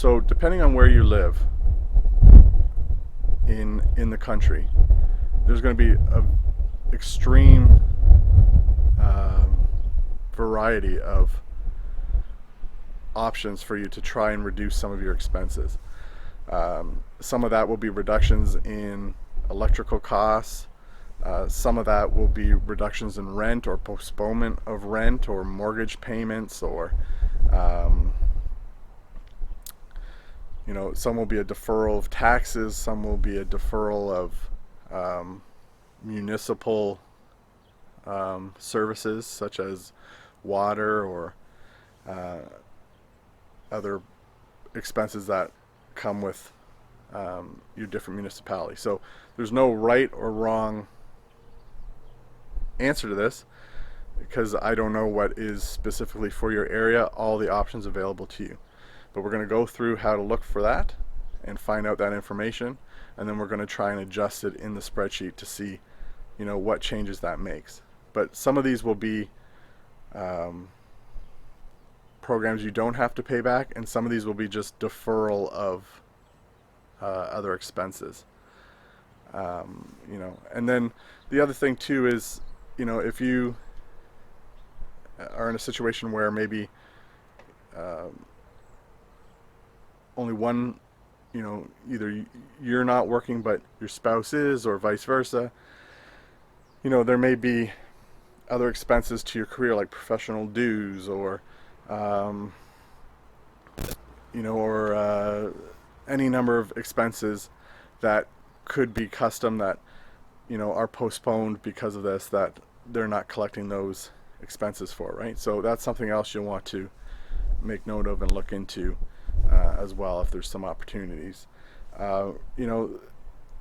So depending on where you live in the country, there's going to be a extreme variety of options for you to try and reduce some of your expenses. Some of that will be reductions in electrical costs. Some of that will be reductions in rent or postponement of rent or mortgage payments, or um, some will be a deferral of taxes. Some will be a deferral of municipal services such as water or uh, other expenses that come with your different municipalities. So there's no right or wrong answer to this because I don't know what is specifically for your area, all the options available to you. But we're going to go through how to look for that and find out that information, and then we're going to try and adjust it in the spreadsheet to see, what changes that makes. But some of these will be programs you don't have to pay back, and some of these will be just deferral of other expenses. And then the other thing too is, if you are in a situation where maybe only one, either you're not working but your spouse is, or vice versa, there may be other expenses to your career like professional dues or um, any number of expenses that could be custom that are postponed because of this, that they're not collecting those expenses for, right? So that's something else you'll want to make note of and look into as well if there's some opportunities. Uh, you know,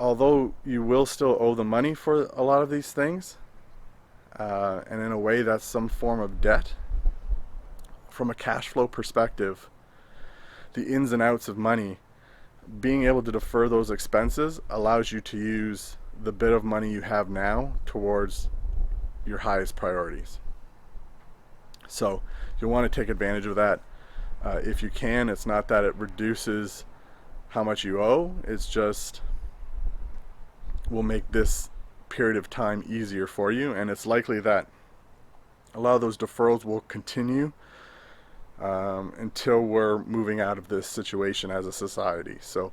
Although you will still owe the money for a lot of these things, and in a way that's some form of debt, from a cash flow perspective, the ins and outs of money, being able to defer those expenses allows you to use the bit of money you have now towards your highest priorities. So you'll want to take advantage of that if you can. It's not that it reduces how much you owe, it's just will make this period of time easier for you, and it's likely that a lot of those deferrals will continue until we're moving out of this situation as a society. So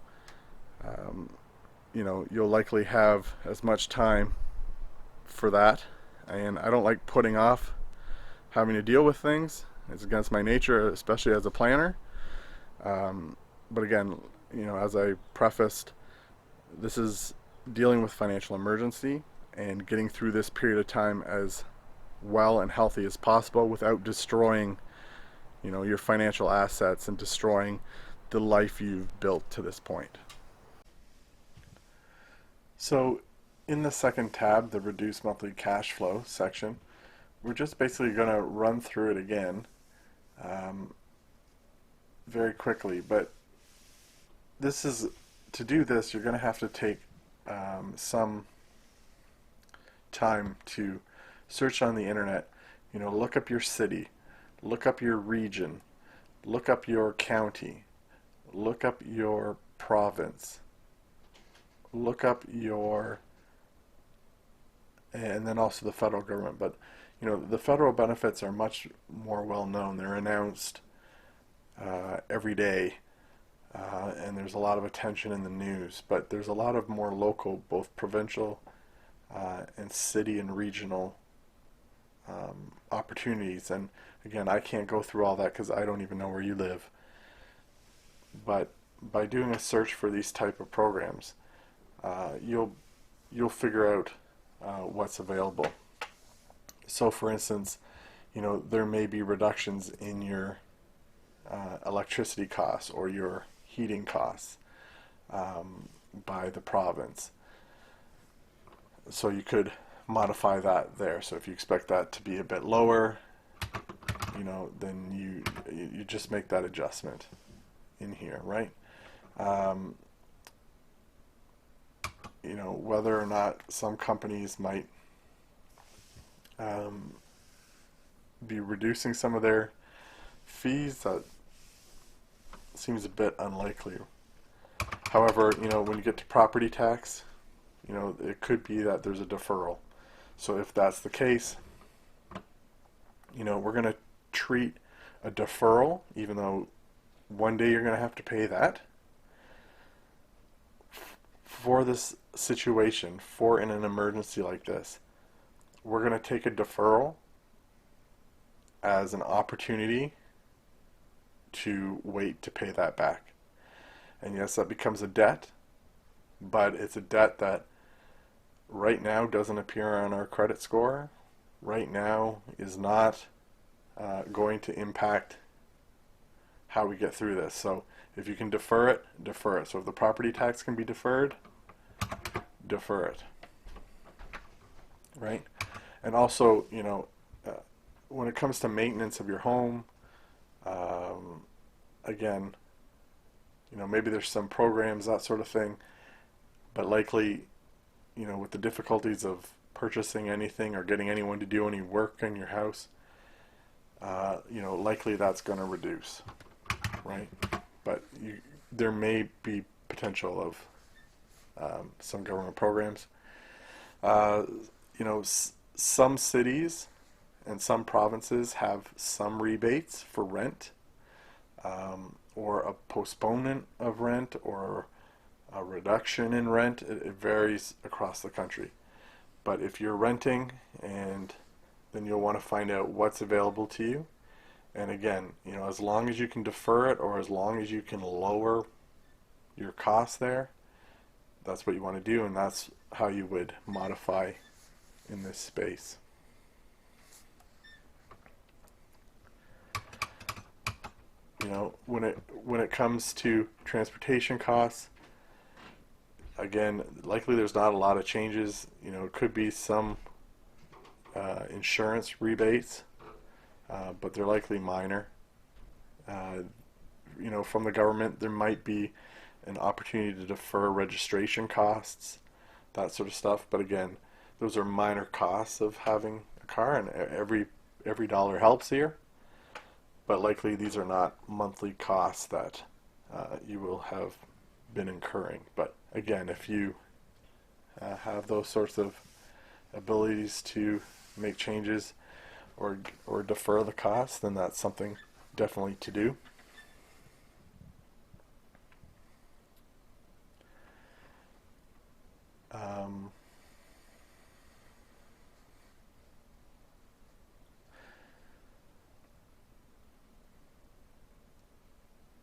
um, you'll likely have as much time for that, and I don't like putting off having to deal with things. It's against my nature, especially as a planner. But again, as I prefaced, this is dealing with financial emergency and getting through this period of time as well and healthy as possible without destroying, your financial assets and destroying the life you've built to this point. So in the second tab, the reduce monthly cash flow section, we're just basically going to run through it again um, very quickly. But to do this, you're going to have to take some time to search on the internet, look up your city, look up your region, look up your county, look up your province, look up and then also the federal government. But the federal benefits are much more well known. They're announced every day, and there's a lot of attention in the news. But there's a lot of more local, both provincial and city and regional opportunities. And again, I can't go through all that because I don't even know where you live. But by doing a search for these type of programs, you'll figure out what's available. So, for instance, there may be reductions in your electricity costs or your heating costs by the province. So you could modify that there. So if you expect that to be a bit lower, then you just make that adjustment in here, right? Whether or not some companies might be reducing some of their fees, seems a bit unlikely. However, when you get to property tax, it could be that there's a deferral. So if that's the case, we're going to treat a deferral, even though one day you're going to have to pay that, for this situation, for in an emergency like this. We're going to take a deferral as an opportunity to wait to pay that back. And yes, that becomes a debt, but it's a debt that right now doesn't appear on our credit score, right now is not going to impact how we get through this. So if you can defer it, defer it. So if the property tax can be deferred, defer it, right? And also, when it comes to maintenance of your home, again, maybe there's some programs, that sort of thing, but likely, with the difficulties of purchasing anything or getting anyone to do any work in your house, likely that's going to reduce, right? But there may be potential of some government programs. Some cities and some provinces have some rebates for rent, or a postponement of rent, or a reduction in rent. It varies across the country. But if you're renting, and then you'll want to find out what's available to you. And again, as long as you can defer it, or as long as you can lower your costs there, that's what you want to do, and that's how you would modify in this space. When it comes to transportation costs, again, likely there's not a lot of changes. It could be some insurance rebates, but they're likely minor. From the government, there might be an opportunity to defer registration costs, that sort of stuff. But again, those are minor costs of having a car, and every dollar helps here. But likely these are not monthly costs that you will have been incurring. But again, if you have those sorts of abilities to make changes or defer the costs, then that's something definitely to do.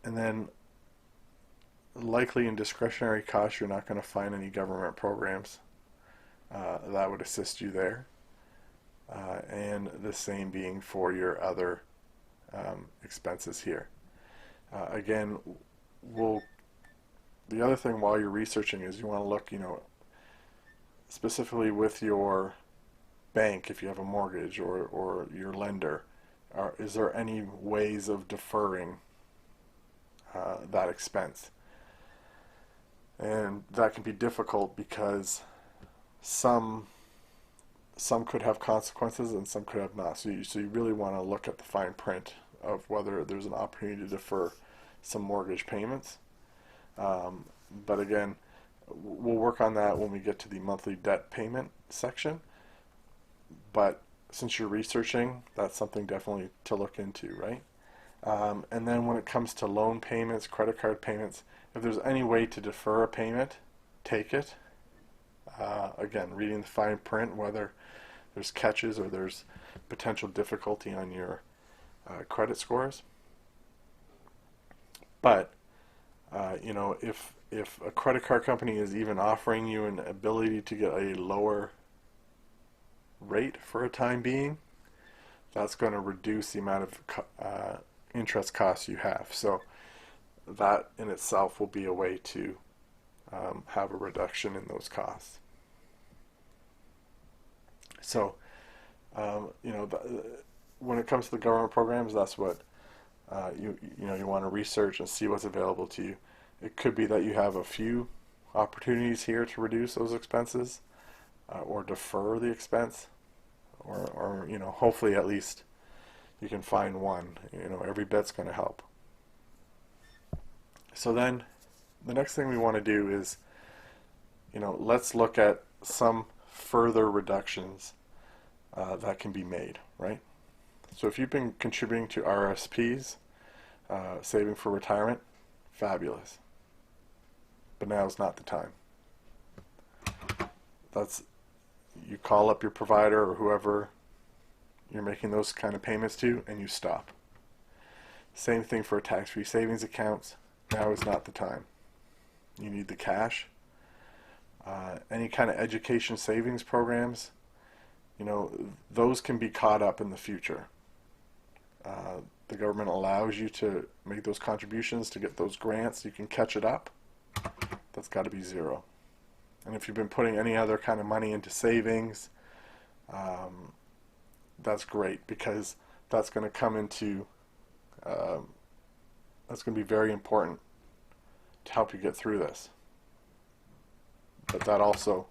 And then likely in discretionary costs, you're not going to find any government programs that would assist you there. And the same being for your other expenses here. Again, the other thing while you're researching is you want to look, specifically with your bank, if you have a mortgage, or your lender, is there any ways of deferring that expense? And that can be difficult because some could have consequences and some could have not. So you really want to look at the fine print of whether there's an opportunity to defer some mortgage payments. But again, we'll work on that when we get to the monthly debt payment section. But since you're researching, that's something definitely to look into, right? And then when it comes to loan payments, credit card payments, if there's any way to defer a payment, take it. Again, reading the fine print, whether there's catches or there's potential difficulty on your credit scores. But if a credit card company is even offering you an ability to get a lower rate for a time being, that's going to reduce the amount of interest costs you have. So that in itself will be a way to have a reduction in those costs. So, when it comes to the government programs, that's what you want to research and see what's available to you. It could be that you have a few opportunities here to reduce those expenses, or defer the expense, or hopefully at least you can find one. Every bit's going to help. So then the next thing we want to do is, let's look at some further reductions that can be made, right? So if you've been contributing to RSPs, saving for retirement, fabulous. But now is not the time. You call up your provider or whoever you're making those kind of payments to, and you stop. Same thing for tax-free savings accounts. Now is not the time. You need the cash. Any kind of education savings programs, those can be caught up in the future. The government allows you to make those contributions to get those grants. You can catch it up. That's got to be zero. And if you've been putting any other kind of money into savings, that's great, because that's going to come into that's going to be very important to help you get through this. But that also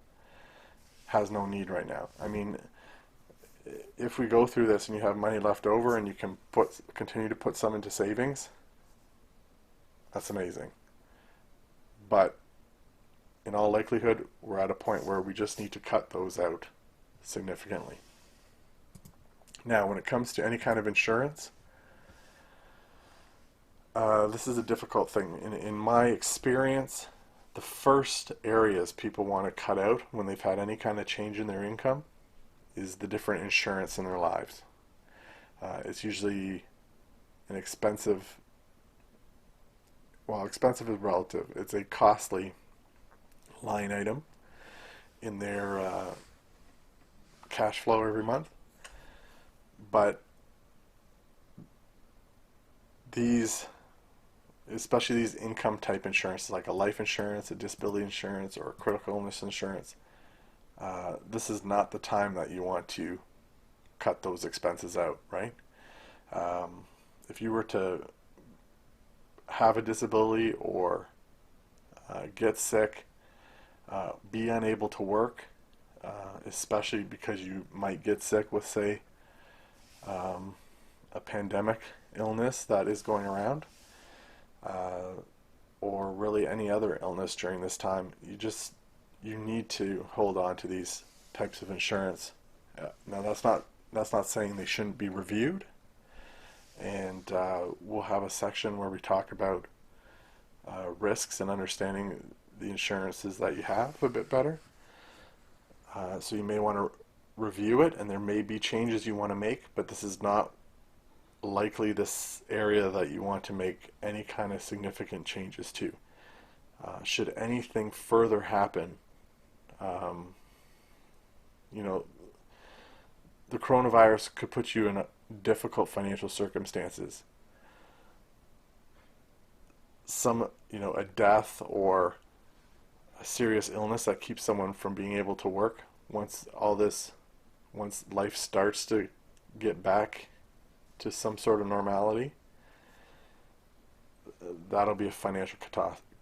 has no need right now. I mean, if we go through this and you have money left over and you can continue to put some into savings, that's amazing. But in all likelihood, we're at a point where we just need to cut those out significantly. Now, when it comes to any kind of insurance, this is a difficult thing. In my experience, the first areas people want to cut out when they've had any kind of change in their income is the different insurance in their lives. It's usually an expensive is relative. It's a costly line item in their cash flow every month. But especially these income type insurances, like a life insurance, a disability insurance, or a critical illness insurance, this is not the time that you want to cut those expenses out, right? If you were to have a disability or get sick, be unable to work, especially because you might get sick with, say, a pandemic illness that is going around, or really any other illness during this time, you need to hold on to these types of insurance. Now that's not saying they shouldn't be reviewed, and we'll have a section where we talk about risks and understanding the insurances that you have a bit better. So you may want to review it, and there may be changes you want to make, but this is not likely this area that you want to make any kind of significant changes to. Should anything further happen, the coronavirus could put you in difficult financial circumstances. A death or a serious illness that keeps someone from being able to work. Once life starts to get back to some sort of normality, that'll be a financial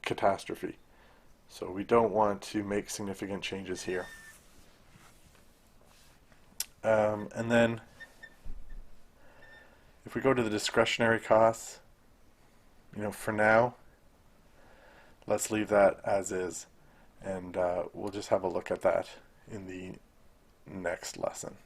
catastrophe. So we don't want to make significant changes here. And then if we go to the discretionary costs, for now, let's leave that as is, and we'll just have a look at that in the next lesson.